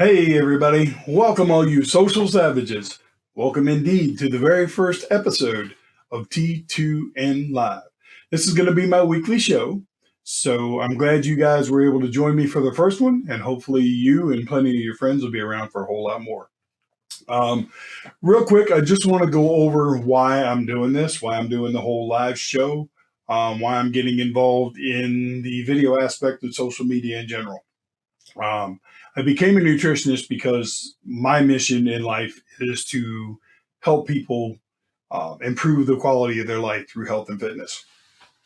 Hey everybody, welcome all you social savages. Welcome indeed to the very first episode of T2N Live. This is going to be my weekly show, so I'm glad you guys were able to join me for the first one, and hopefully you and plenty of your friends will be around for a whole lot more. Um, Real quick, I just want to go over why I'm doing this, why I'm doing the whole live show, why I'm getting involved in the video aspect of social media in general. Um, I became a nutritionist because my mission in life is to help people improve the quality of their life through health and fitness.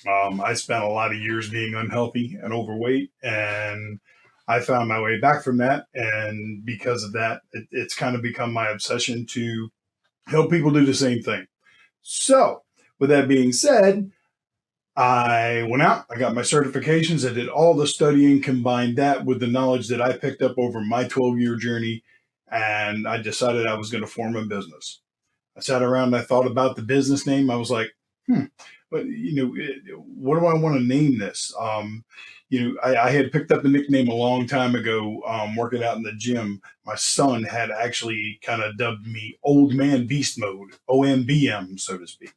I spent a lot of years being unhealthy and overweight, and I found my way back from that. And because of that, it's kind of become my obsession to help people do the same thing. So, with that being said, I went out, I got my certifications, I did all the studying, combined that with the knowledge that I picked up over my 12-year journey, and I decided I was going to form a business. I sat around and I thought about the business name. I was like, but what do I want to name this? I had picked up the nickname a long time ago, working out in the gym. My son had actually kind of dubbed me Old Man Beast Mode, OMBM, so to speak.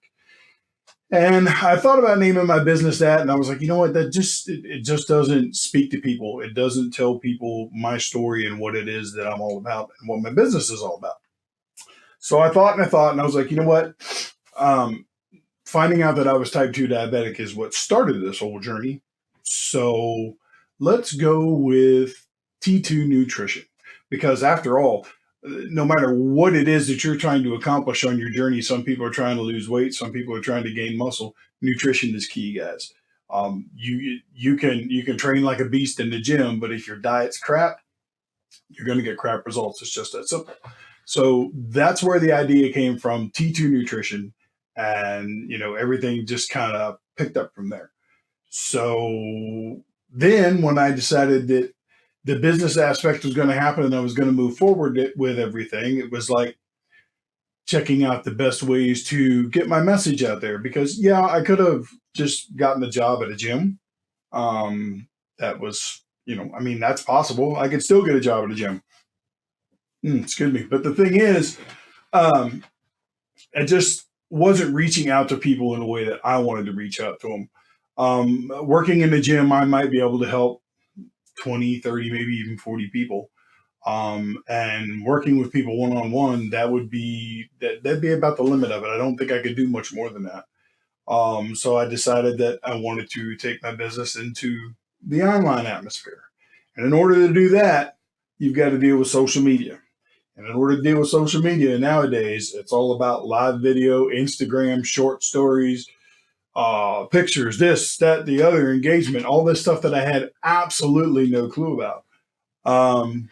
And I thought about naming my business that, and I was like, you know what? It just doesn't speak to people. It doesn't tell people my story and what it is that I'm all about and what my business is all about. So I thought and I thought, and I was like, you know what? Um, Finding out that I was type 2 diabetic is what started this whole journey. So let's go with T2 nutrition, because after all, no matter what it is that you're trying to accomplish on your journey, some people are trying to lose weight, some people are trying to gain muscle. Nutrition is key, guys. You can train like a beast in the gym, but if your diet's crap, you're going to get crap results. It's just that simple. So that's where the idea came from, T2 nutrition, and everything just kind of picked up from there. So then when I decided that the business aspect was going to happen and I was going to move forward with everything, it was like checking out the best ways to get my message out there. Because yeah, I could have just gotten a job at a gym. That was, I mean, that's possible. I could still get a job at a gym. Excuse me. But the thing is, um, I just wasn't reaching out to people in a way that I wanted to reach out to them. Working in the gym, I might be able to help 20, 30, maybe even 40 people. And working with people one on one, that'd be about the limit of it. I don't think I could do much more than that. So I decided that I wanted to take my business into the online atmosphere. And in order to do that, you've got to deal with social media. And in order to deal with social media nowadays, it's all about live video, Instagram, short stories, pictures, this, that, the other, engagement, all this stuff that I had absolutely no clue about. Um,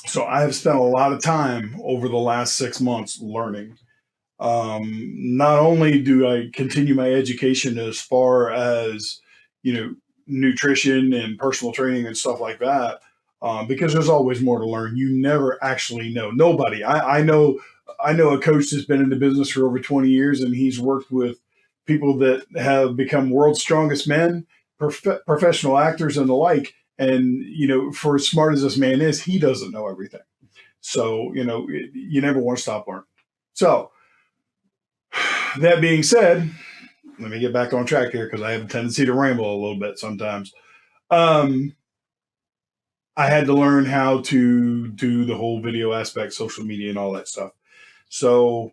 so I have spent a lot of time over the last 6 months learning. Not only do I continue my education as far as, you know, nutrition and personal training and stuff like that, because there's always more to learn. You never actually know. Nobody. I know a coach that's been in the business for over 20 years, and he's worked with people that have become world's strongest men, professional actors, and the like. And for as smart as this man is, he doesn't know everything. So you never want to stop learning. So that being said, let me get back on track here because I have a tendency to ramble a little bit sometimes. Um, I had to learn how to do the whole video aspect, social media, and all that stuff. So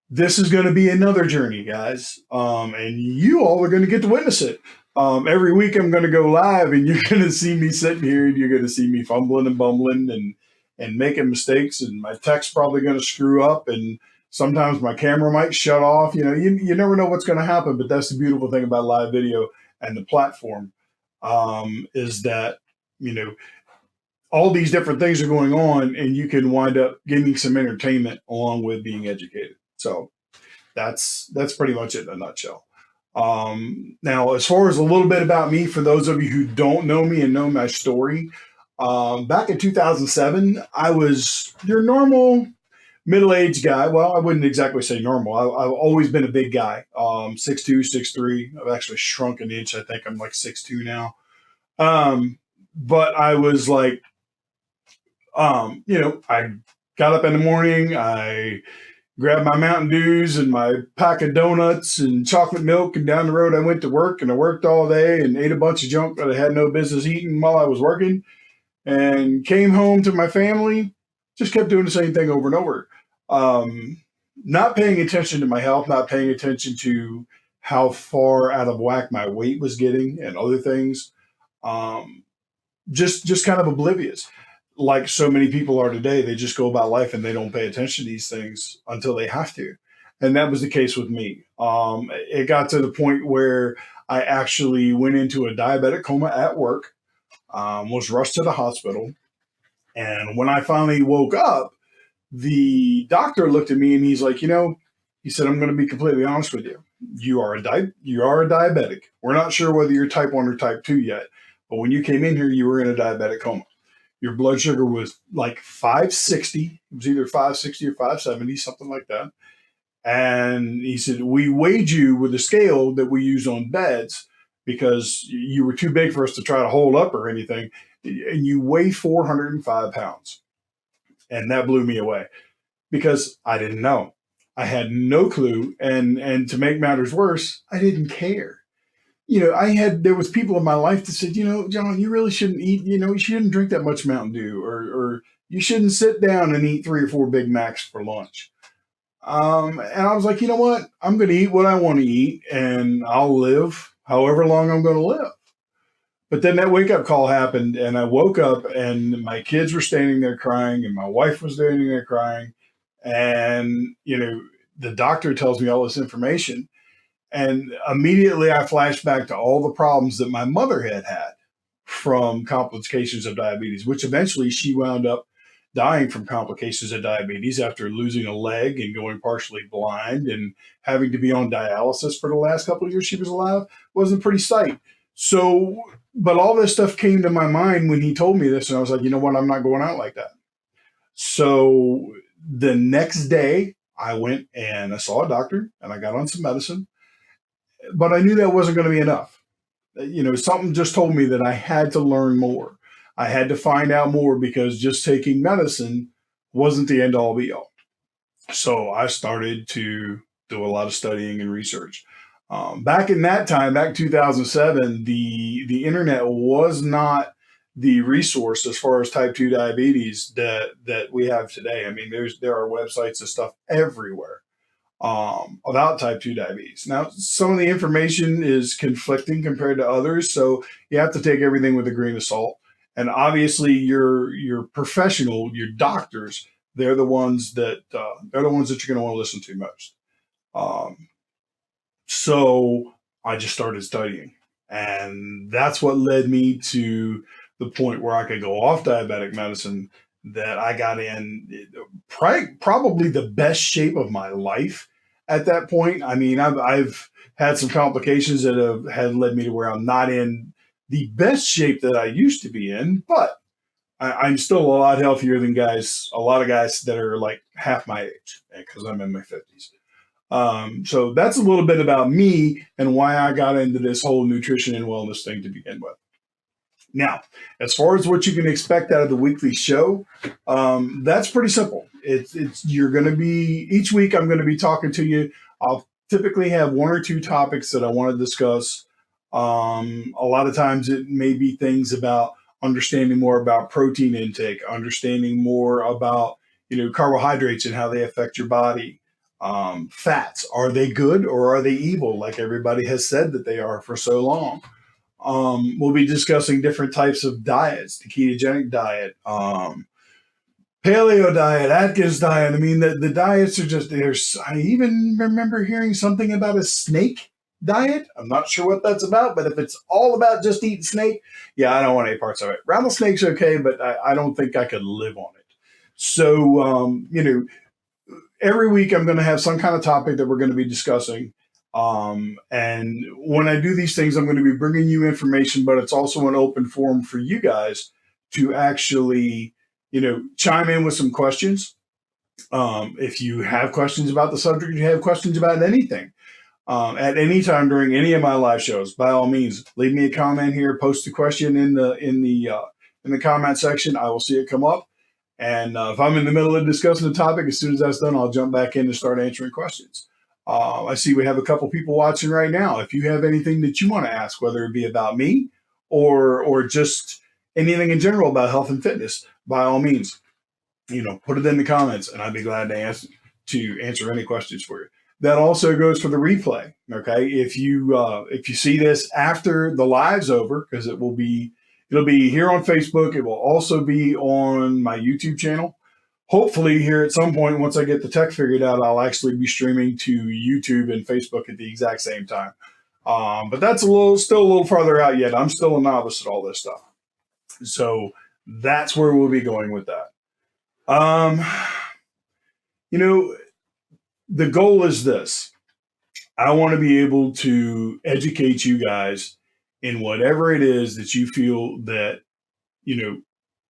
this is going to be another journey, guys, and you all are going to get to witness it. Every week I'm going to go live, and you're going to see me sitting here, and you're going to see me fumbling and bumbling and making mistakes, and my tech's probably going to screw up, and sometimes my camera might shut off. You never know what's going to happen, but that's the beautiful thing about live video and the platform, is that you know all these different things are going on, and you can wind up getting some entertainment along with being educated. So that's pretty much it in a nutshell. Now, as far as a little bit about me, for those of you who don't know me and know my story, back in 2007, I was your normal middle-aged guy. Well, I wouldn't exactly say normal. I've always been a big guy, 6'2", 6'3". I've actually shrunk an inch. I think I'm like 6'2" now. But I was like I got up in the morning, I grabbed my Mountain Dews and my pack of donuts and chocolate milk, and down the road I went to work, and I worked all day and ate a bunch of junk that I had no business eating while I was working, and came home to my family, just kept doing the same thing over and over. Um, Not paying attention to my health, not paying attention to how far out of whack my weight was getting and other things. Um, just kind of oblivious, like so many people are today. They just go about life and they don't pay attention to these things until they have to, and that was the case with me. It got to the point where I actually went into a diabetic coma at work, was rushed to the hospital, and when I finally woke up, the doctor looked at me and he's like, he said, I'm going to be completely honest with you. You are a diabetic. We're not sure whether you're type 1 or type 2 yet, but when you came in here, you were in a diabetic coma. Your blood sugar was like 560. It was either 560 or 570, something like that. And he said, we weighed you with a scale that we use on beds because you were too big for us to try to hold up or anything. And you weigh 405 pounds. And that blew me away because I didn't know. I had no clue. And to make matters worse, I didn't care. There was people in my life that said, John, you really shouldn't eat, you shouldn't drink that much Mountain Dew, or you shouldn't sit down and eat 3 or 4 Big Macs for lunch. And I was like, you know what? I'm going to eat what I want to eat, and I'll live however long I'm going to live. But then that wake up call happened, and I woke up and my kids were standing there crying and my wife was standing there crying. And, the doctor tells me all this information. And immediately I flashed back to all the problems that my mother had from complications of diabetes, which eventually she wound up dying from complications of diabetes after losing a leg and going partially blind and having to be on dialysis for the last couple of years she was alive. Wasn't a pretty sight. So, but all this stuff came to my mind when he told me this, and I was like, you know what? I'm not going out like that. So the next day I went and I saw a doctor and I got on some medicine, but I knew that wasn't going to be enough. Something just told me that I had to learn more. I had to find out more because just taking medicine wasn't the end all be all. So I started to do a lot of studying and research. Back in that time, back in 2007, the internet was not the resource as far as type 2 diabetes that we have today. I mean, there are websites and stuff everywhere about type 2 diabetes. Now, some of the information is conflicting compared to others, so you have to take everything with a grain of salt. And obviously, your professional, your doctors, they're the ones that you're going to want to listen to most. So I just started studying, and that's what led me to the point where I could go off diabetic medicine. That I got in probably the best shape of my life at that point. I mean, I've had some complications that had led me to where I'm not in the best shape that I used to be in, but I'm still a lot healthier than a lot of guys that are like half my age because I'm in my 50s. So that's a little bit about me and why I got into this whole nutrition and wellness thing to begin with. Now, as far as what you can expect out of the weekly show, that's pretty simple. You're going to be, each week I'm going to be talking to you. I'll typically have 1 or 2 topics that I want to discuss. A lot of times it may be things about understanding more about protein intake, understanding more about, carbohydrates and how they affect your body. Fats, are they good or are they evil? Like everybody has said that they are for so long. We'll be discussing different types of diets, the ketogenic diet, paleo diet, Atkins diet. I mean, the diets are just, I even remember hearing something about a snake diet. I'm not sure what that's about, but if it's all about just eating snake, yeah, I don't want any parts of it. Rattlesnake's okay, but I don't think I could live on it. So, every week I'm going to have some kind of topic that we're going to be discussing. And when I do these things, I'm going to be bringing you information, but it's also an open forum for you guys to actually, chime in with some questions. If you have questions about the subject, you have questions about anything, at any time during any of my live shows, by all means, leave me a comment here, post a question in the comment section. I will see it come up And if I'm in the middle of discussing the topic, as soon as that's done, I'll jump back in and start answering questions. I see we have a couple people watching right now. If you have anything that you want to ask, whether it be about me or just anything in general about health and fitness, by all means, put it in the comments, and I'd be glad to answer any questions for you. That also goes for the replay. Okay, if you see this after the live's over, because it'll be here on Facebook. It will also be on my YouTube channel. Hopefully, here at some point, once I get the tech figured out, I'll actually be streaming to YouTube and Facebook at the exact same time. But that's still a little farther out yet. I'm still a novice at all this stuff. So that's where we'll be going with that. The goal is this. I want to be able to educate you guys in whatever it is that you feel that,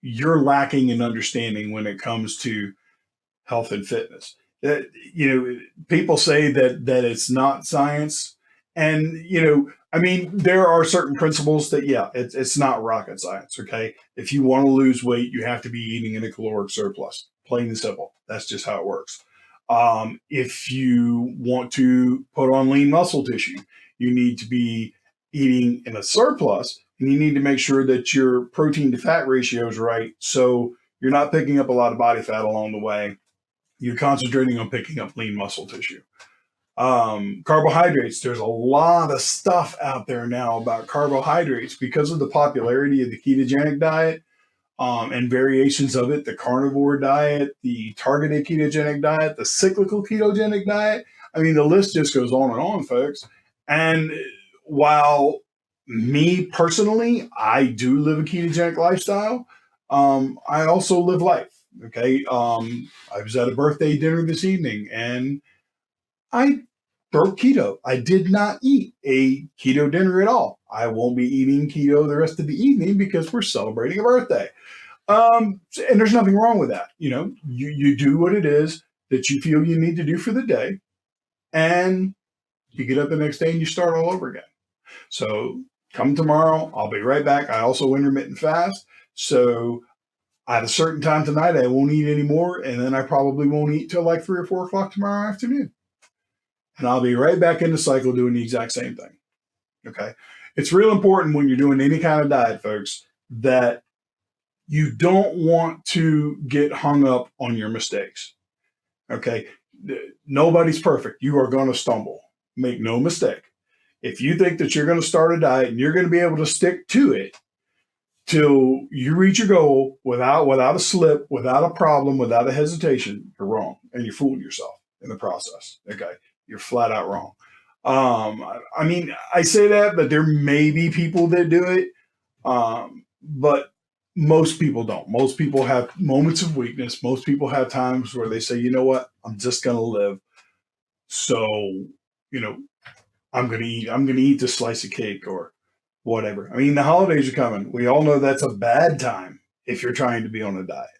you're lacking in understanding when it comes to health and fitness. That, people say that it's not science. And, there are certain principles that, it's not rocket science. Okay. If you want to lose weight, you have to be eating in a caloric surplus, plain and simple. That's just how it works. If you want to put on lean muscle tissue, you need to be eating in a surplus, and you need to make sure that your protein to fat ratio is right. So you're not picking up a lot of body fat along the way. You're concentrating on picking up lean muscle tissue. Carbohydrates. There's a lot of stuff out there now about carbohydrates because of the popularity of the ketogenic diet. And variations of it, the carnivore diet, the targeted ketogenic diet, the cyclical ketogenic diet. I mean, the list just goes on and on, folks. And while me personally, I do live a ketogenic lifestyle, I also live life. Okay. I was at a birthday dinner this evening and I broke keto. I did not eat a keto dinner at all. I won't be eating keto the rest of the evening because we're celebrating a birthday. And there's nothing wrong with that. You do what it is that you feel you need to do for the day, and you get up the next day and you start all over again. So come tomorrow, I'll be right back. I also intermittent fast. So at a certain time tonight, I won't eat anymore. And then I probably won't eat till like 3 or 4 o'clock tomorrow afternoon. And I'll be right back in the cycle doing the exact same thing. Okay. It's real important when you're doing any kind of diet, folks, that you don't want to get hung up on your mistakes. Okay. Nobody's perfect. You are going to stumble. Make no mistake. If you think that you're going to start a diet and you're going to be able to stick to it till you reach your goal without a slip, without a problem, without a hesitation, you're wrong. And you're fooling yourself in the process. Okay. You're flat out wrong. I say that, but there may be people that do it. But most people don't. Most people have moments of weakness. Most people have times where they say, you know what, I'm just going to live. So, I'm going to eat this slice of cake or whatever. I mean, the holidays are coming. We all know that's a bad time if you're trying to be on a diet.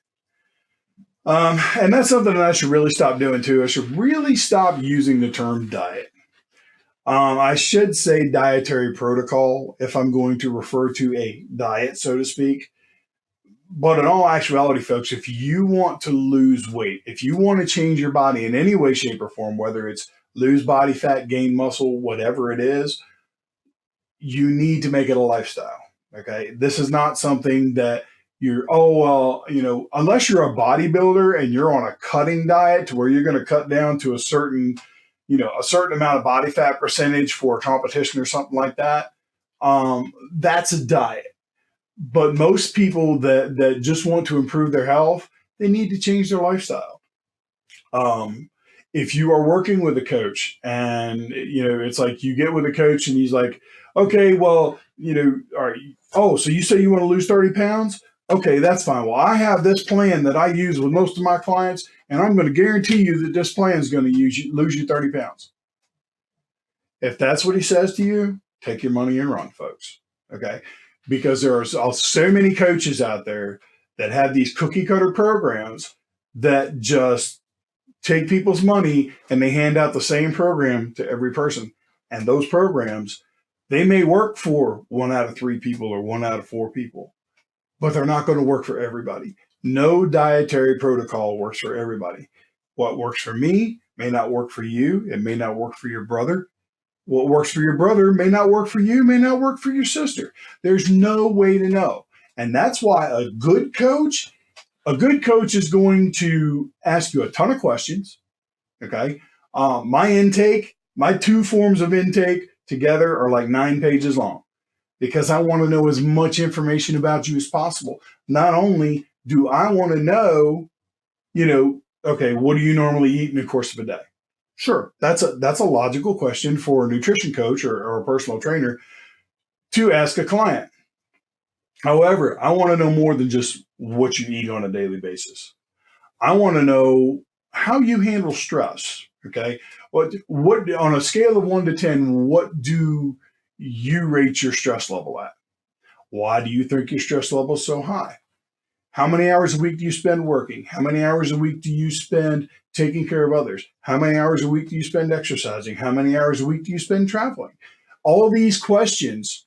And that's something that I should really stop doing too. I should really stop using the term diet. I should say dietary protocol if I'm going to refer to a diet, so to speak. But in all actuality, folks, if you want to lose weight, if you want to change your body in any way, shape, or form, whether it's lose body fat, gain muscle, whatever it is, you need to make it a lifestyle. Okay. This is not something that unless you're a bodybuilder and you're on a cutting diet to where you're going to cut down to a certain amount of body fat percentage for a competition or something like that. That's a diet. But most people that just want to improve their health, they need to change their lifestyle. If you are working with a coach and, it's like you get with a coach and he's like, okay, well, all right. Oh, so you say you want to lose 30 pounds? Okay, that's fine. Well, I have this plan that I use with most of my clients, and I'm going to guarantee you that this plan is going to lose you 30 pounds. If that's what he says to you, take your money and run, folks. Okay. Because there are so many coaches out there that have these cookie cutter programs that just take people's money and they hand out the same program to every person. And those programs, they may work for 1 out of 3 people or 1 out of 4 people, but they're not going to work for everybody. No dietary protocol works for everybody. What works for me may not work for you. It may not work for your brother. What works for your brother may not work for you, may not work for your sister. There's no way to know. And that's why a good coach is going to ask you a ton of questions. Okay. My intake, my 2 forms of intake together are like 9 pages long because I want to know as much information about you as possible. Not only do I want to know, okay, what do you normally eat in the course of a day? Sure, that's a logical question for a nutrition coach or a personal trainer to ask a client. However, I want to know more than just what you eat on a daily basis. I want to know how you handle stress. Okay, what on a scale of 1 to 10, what do you rate your stress level at? Why do you think your stress level is so high? How many hours a week do you spend working? How many hours a week do you spend taking care of others? How many hours a week do you spend exercising? How many hours a week do you spend traveling? All these questions,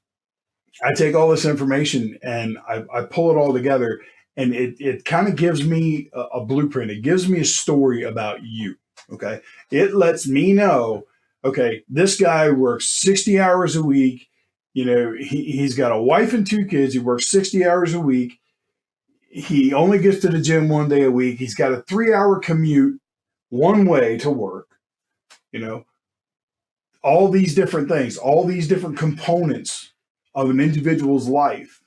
I take all this information and I pull it all together, and it kind of gives me a blueprint. It gives me a story about you. Okay. It lets me know, okay, this guy works 60 hours a week. He's got a wife and 2 kids. He works 60 hours a week. He only gets to the gym 1 day a week. He's got a 3-hour commute one way to work. All these different things, all these different components of an individual's life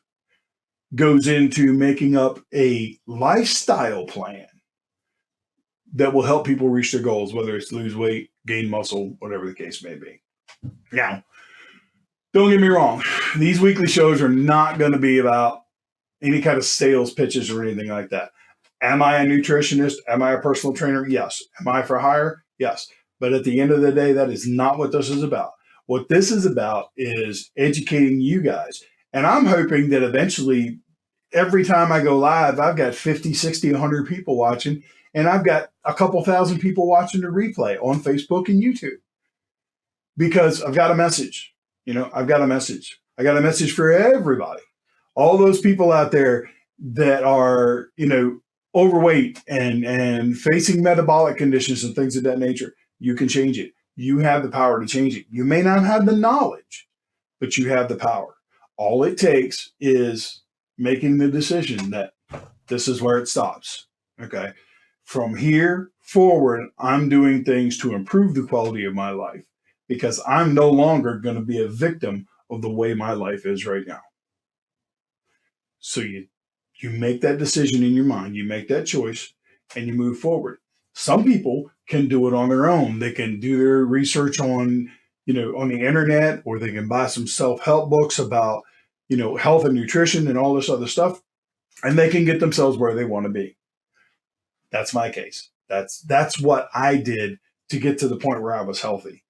goes into making up a lifestyle plan that will help people reach their goals, whether it's lose weight, gain muscle, whatever the case may be. Now, don't get me wrong. These weekly shows are not going to be about any kind of sales pitches or anything like that. Am I a nutritionist? Am I a personal trainer? Yes. Am I for hire? Yes. But at the end of the day, that is not what this is about. What this is about is educating you guys. And I'm hoping that eventually, every time I go live, I've got 50, 60, 100 people watching, and I've got a couple thousand people watching the replay on Facebook and YouTube because I've got a message. I've got a message. I got a message for everybody. All those people out there that are, overweight and facing metabolic conditions and things of that nature, you can change it. You have the power to change it. You may not have the knowledge, but you have the power. All it takes is making the decision that this is where it stops. Okay. From here forward, I'm doing things to improve the quality of my life because I'm no longer going to be a victim of the way my life is right now. So you make that decision in your mind, you make that choice, and you move forward. Some people can do it on their own. They can do their research on the internet, or they can buy some self-help books about, health and nutrition and all this other stuff, and they can get themselves where they want to be. That's my case. That's what I did to get to the point where I was healthy.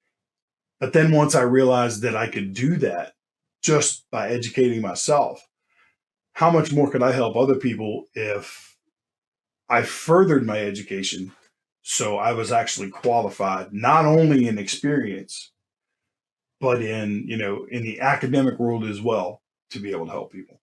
But then once I realized that I could do that just by educating myself, how much more could I help other people if I furthered my education so I was actually qualified, not only in experience, but in the academic world as well, to be able to help people.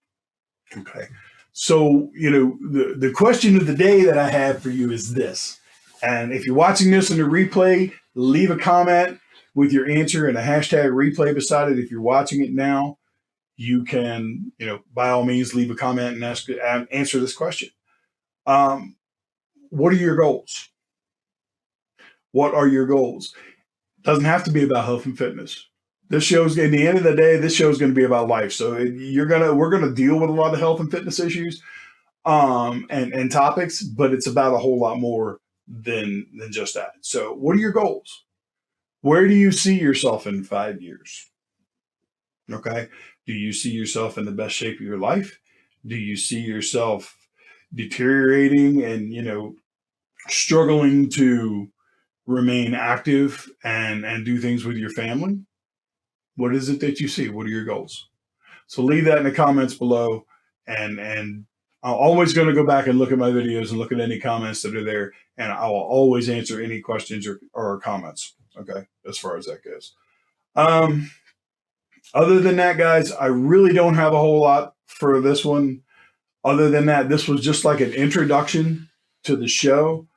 Okay. So, the question of the day that I have for you is this. And if you're watching this in the replay, leave a comment with your answer and a hashtag replay beside it. If you're watching it now, you can, by all means, leave a comment and answer this question. What are your goals? What are your goals? Doesn't have to be about health and fitness. This show's, at the end of the day, this show is going to be about life. So we're going to deal with a lot of health and fitness issues and topics, but it's about a whole lot more than just that. So what are your goals? Where do you see yourself in 5 years? Okay. Do you see yourself in the best shape of your life? Do you see yourself deteriorating and, struggling to remain active and do things with your family? What is it that you see? What are your goals? So leave that in the comments below, and I'm always going to go back and look at my videos and look at any comments that are there, and I will always answer any questions or comments. Okay. As far as that goes. Other than that, guys, I really don't have a whole lot for this one. Other than that, this was just like an introduction to the show.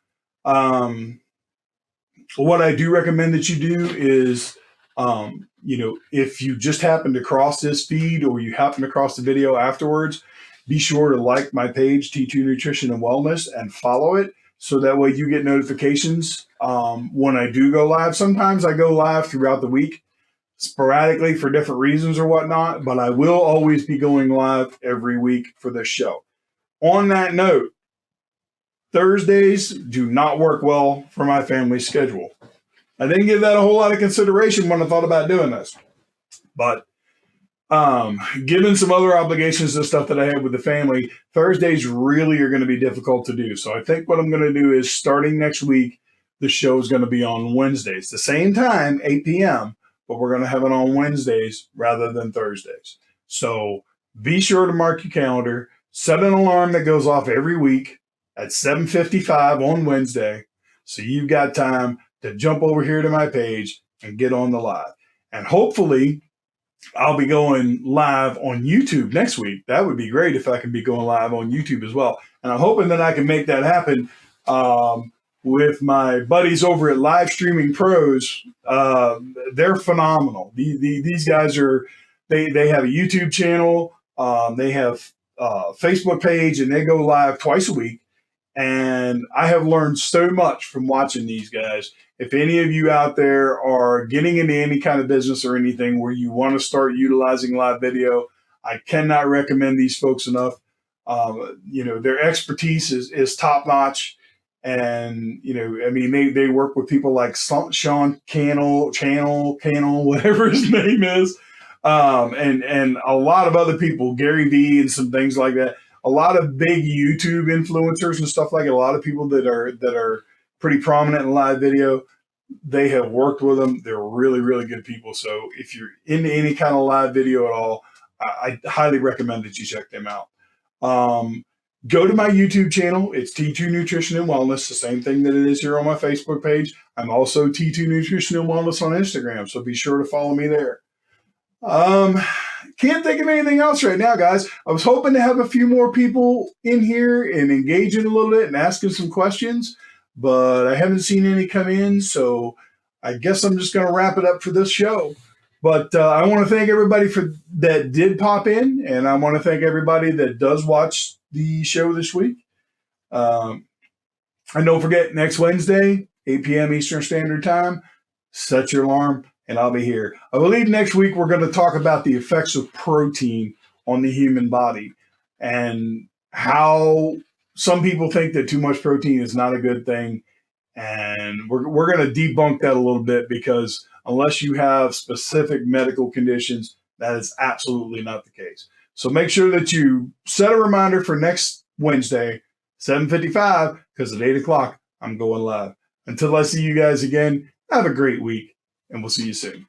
What I do recommend that you do is, if you just happen to cross this feed or you happen to cross the video afterwards, be sure to like my page, T2 Nutrition and Wellness, and follow it. So that way you get notifications when I do go live. Sometimes I go live throughout the week, sporadically for different reasons or whatnot, but I will always be going live every week for this show. On that note, Thursdays do not work well for my family schedule. I didn't give that a whole lot of consideration when I thought about doing this, but given some other obligations and stuff that I have with the family, Thursdays really are going to be difficult to do. So I think what I'm going to do is starting next week, the show is going to be on Wednesdays, the same time, 8 p.m., but we're going to have it on Wednesdays rather than Thursdays. So be sure to mark your calendar, set an alarm that goes off every week at 7:55 on Wednesday. So you've got time to jump over here to my page and get on the live. And hopefully I'll be going live on YouTube next week. That would be great if I can be going live on YouTube as well. And I'm hoping that I can make that happen with my buddies over at Live Streaming Pros. They're phenomenal. These guys they have a YouTube channel. They have a Facebook page, and they go live twice a week. And I have learned so much from watching these guys. If any of you out there are getting into any kind of business or anything where you want to start utilizing live video, I cannot recommend these folks enough. Their expertise is top notch. And, they work with people like Sean Cannell, whatever his name is. And a lot of other people, Gary Vee and some things like that. A lot of big YouTube influencers and stuff like it. A lot of people that are pretty prominent in live video. They have worked with them. They're really, really good people. So if you're into any kind of live video at all, I highly recommend that you check them out. Go to my YouTube channel. It's T2 Nutrition and Wellness, the same thing that it is here on my Facebook page. I'm also T2 Nutrition and Wellness on Instagram, so be sure to follow me there. Can't think of anything else right now, guys. I was hoping to have a few more people in here and engaging a little bit and asking some questions, but I haven't seen any come in, so I guess I'm just going to wrap it up for this show. But I want to thank everybody that did pop in, and I want to thank everybody that does watch the show this week. And don't forget, next Wednesday, 8 p.m. Eastern Standard Time, set your alarm, and I'll be here. I believe next week we're going to talk about the effects of protein on the human body and how some people think that too much protein is not a good thing. And we're going to debunk that a little bit, because unless you have specific medical conditions, that is absolutely not the case. So make sure that you set a reminder for next Wednesday, 7:55, because at 8 o'clock, I'm going live. Until I see you guys again, have a great week, and we'll see you soon.